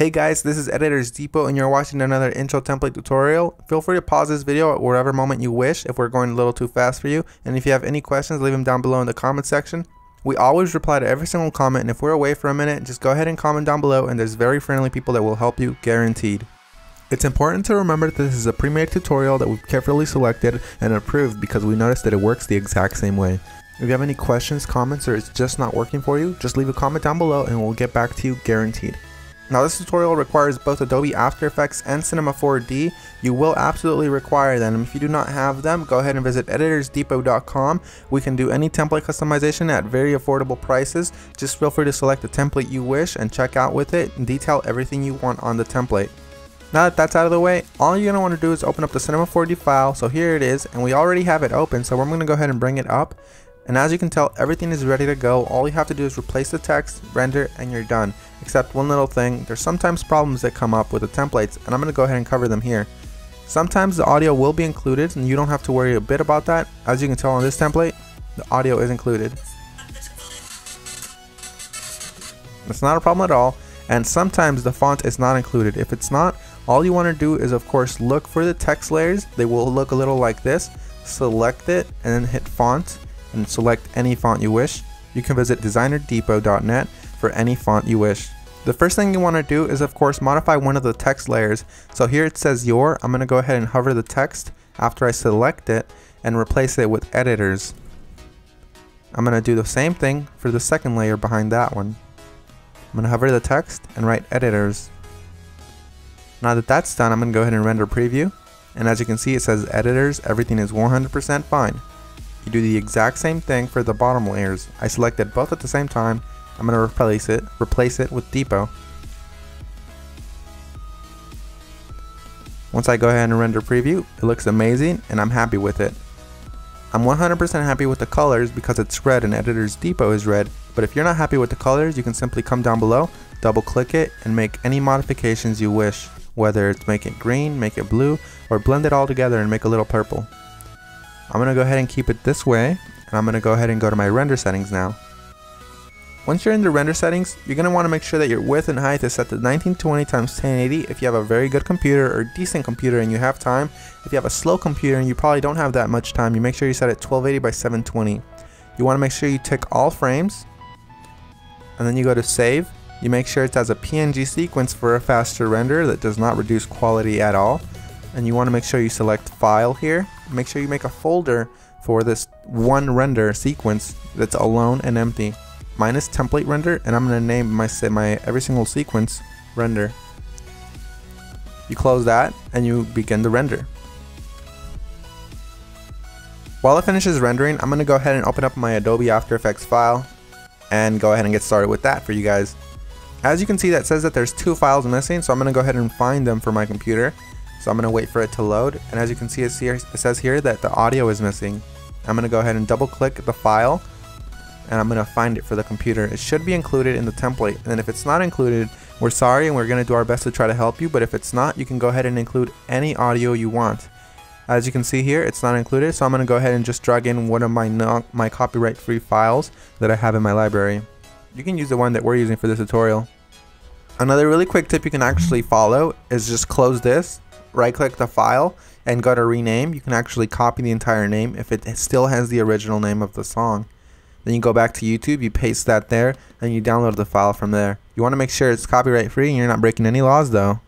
Hey guys, this is EditorsDepot and you're watching another intro template tutorial. Feel free to pause this video at whatever moment you wish if we're going a little too fast for you. And if you have any questions, leave them down below in the comment section. We always reply to every single comment, and if we're away for a minute, just go ahead and comment down below and there's very friendly people that will help you, guaranteed. It's important to remember that this is a pre-made tutorial that we've carefully selected and approved because we noticed that it works the exact same way. If you have any questions, comments, or it's just not working for you, just leave a comment down below and we'll get back to you, guaranteed. Now this tutorial requires both Adobe After Effects and Cinema 4D. You will absolutely require them. If you do not have them, go ahead and visit EditorsDepot.com. We can do any template customization at very affordable prices. Just feel free to select the template you wish and check out with it and detail everything you want on the template. Now that that's out of the way, all you're going to want to do is open up the Cinema 4D file. So here it is, and we already have it open, so I'm going to go ahead and bring it up. And as you can tell, everything is ready to go. All you have to do is replace the text, render, and you're done. Except one little thing, there's sometimes problems that come up with the templates, and I'm going to go ahead and cover them here. Sometimes the audio will be included, and you don't have to worry a bit about that. As you can tell on this template, the audio is included. It's not a problem at all, and sometimes the font is not included. If it's not, all you want to do is of course look for the text layers. They will look a little like this. Select it, and then hit font, and select any font you wish. You can visit DesignerDepot.net for any font you wish. The first thing you want to do is of course modify one of the text layers. So here it says your. I'm going to go ahead and hover the text after I select it and replace it with editors. I'm going to do the same thing for the second layer behind that one. I'm going to hover the text and write editors. Now that that's done, I'm going to go ahead and render preview. And as you can see, it says editors, everything is 100% fine. You do the exact same thing for the bottom layers. I selected both at the same time. I'm going to replace it with Depot. Once I go ahead and render preview, it looks amazing and I'm happy with it. I'm 100% happy with the colors because it's red and EditorsDepot is red. But if you're not happy with the colors, you can simply come down below, double click it, and make any modifications you wish. Whether it's make it green, make it blue, or blend it all together and make a little purple. I'm going to go ahead and keep it this way, and I'm going to go ahead and go to my render settings now. Once you're in the render settings, you're going to want to make sure that your width and height is set to 1920 x 1080 if you have a very good computer or decent computer and you have time. If you have a slow computer and you probably don't have that much time, you make sure you set it 1280 by 720. You want to make sure you tick all frames, and then you go to save. You make sure it has a PNG sequence for a faster render that does not reduce quality at all. And you want to make sure you select file here. Make sure you make a folder for this one render sequence that's alone and empty. Mine is template render, and I'm going to name my every single sequence render. You close that and you begin the render. While it finishes rendering, I'm going to go ahead and open up my Adobe After Effects file and go ahead and get started with that for you guys. As you can see, that says that there's two files missing, so I'm going to go ahead and find them for my computer. So I'm going to wait for it to load, and as you can see, it says here that the audio is missing. I'm going to go ahead and double click the file, and I'm going to find it for the computer. It should be included in the template, and if it's not included, we're sorry and we're going to do our best to try to help you, but if it's not, you can go ahead and include any audio you want. As you can see here, it's not included, so I'm going to go ahead and just drag in one of my copyright-free files that I have in my library. You can use the one that we're using for this tutorial. Another really quick tip you can actually follow is just close this, right click the file, and go to rename. You can actually copy the entire name if it still has the original name of the song. Then you go back to YouTube, you paste that there, and you download the file from there. You want to make sure it's copyright free and you're not breaking any laws though.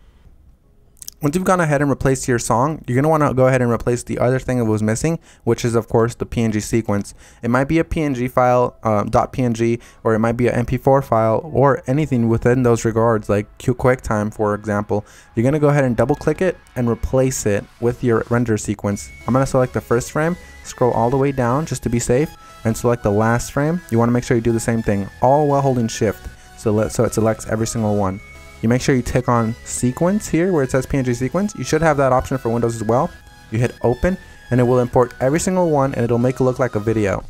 Once you've gone ahead and replaced your song, you're going to want to go ahead and replace the other thing that was missing, which is of course the PNG sequence. It might be a PNG file, .png, or it might be an MP4 file, or anything within those regards, like QuickTime for example. You're going to go ahead and double click it and replace it with your render sequence. I'm going to select the first frame, scroll all the way down just to be safe, and select the last frame. You want to make sure you do the same thing, all while holding shift, so it selects every single one. You make sure you tick on sequence here where it says PNG sequence. You should have that option for Windows as well. You hit open and it will import every single one and it'll make it look like a video.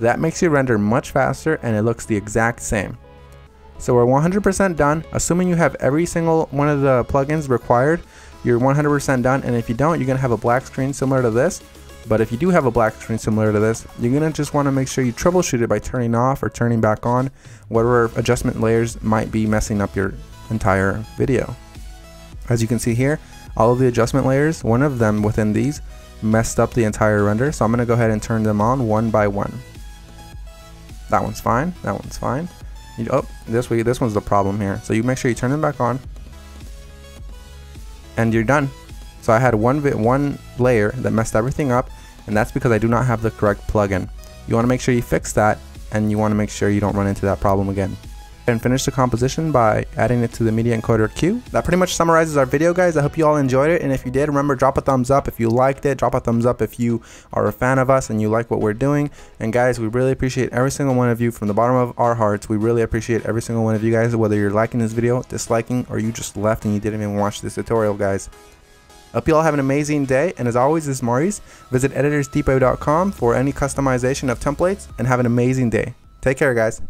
That makes your render much faster and it looks the exact same. So we're 100% done. Assuming you have every single one of the plugins required, you're 100% done, and if you don't, you're going to have a black screen similar to this. But if you do have a black screen similar to this, you're going to just want to make sure you troubleshoot it by turning off or turning back on whatever adjustment layers might be messing up your entire video. As you can see here, all of the adjustment layers, one of them within these messed up the entire render, so I'm going to go ahead and turn them on one by one. That one's fine, that one's fine. Oh, this one's the problem here. So you make sure you turn them back on and you're done. So I had one layer that messed everything up, and that's because I do not have the correct plugin. You want to make sure you fix that, and you want to make sure you don't run into that problem again. And finish the composition by adding it to the media encoder queue. That pretty much summarizes our video, guys. I hope you all enjoyed it, and if you did, remember, drop a thumbs up if you liked it. Drop a thumbs up if you are a fan of us and you like what we're doing. And guys, we really appreciate every single one of you from the bottom of our hearts. We really appreciate every single one of you guys, whether you're liking this video, disliking, or you just left and you didn't even watch this tutorial, guys. Hope you all have an amazing day, and as always, this is Maurice. Visit EditorsDepot.com for any customization of templates, and have an amazing day. Take care, guys.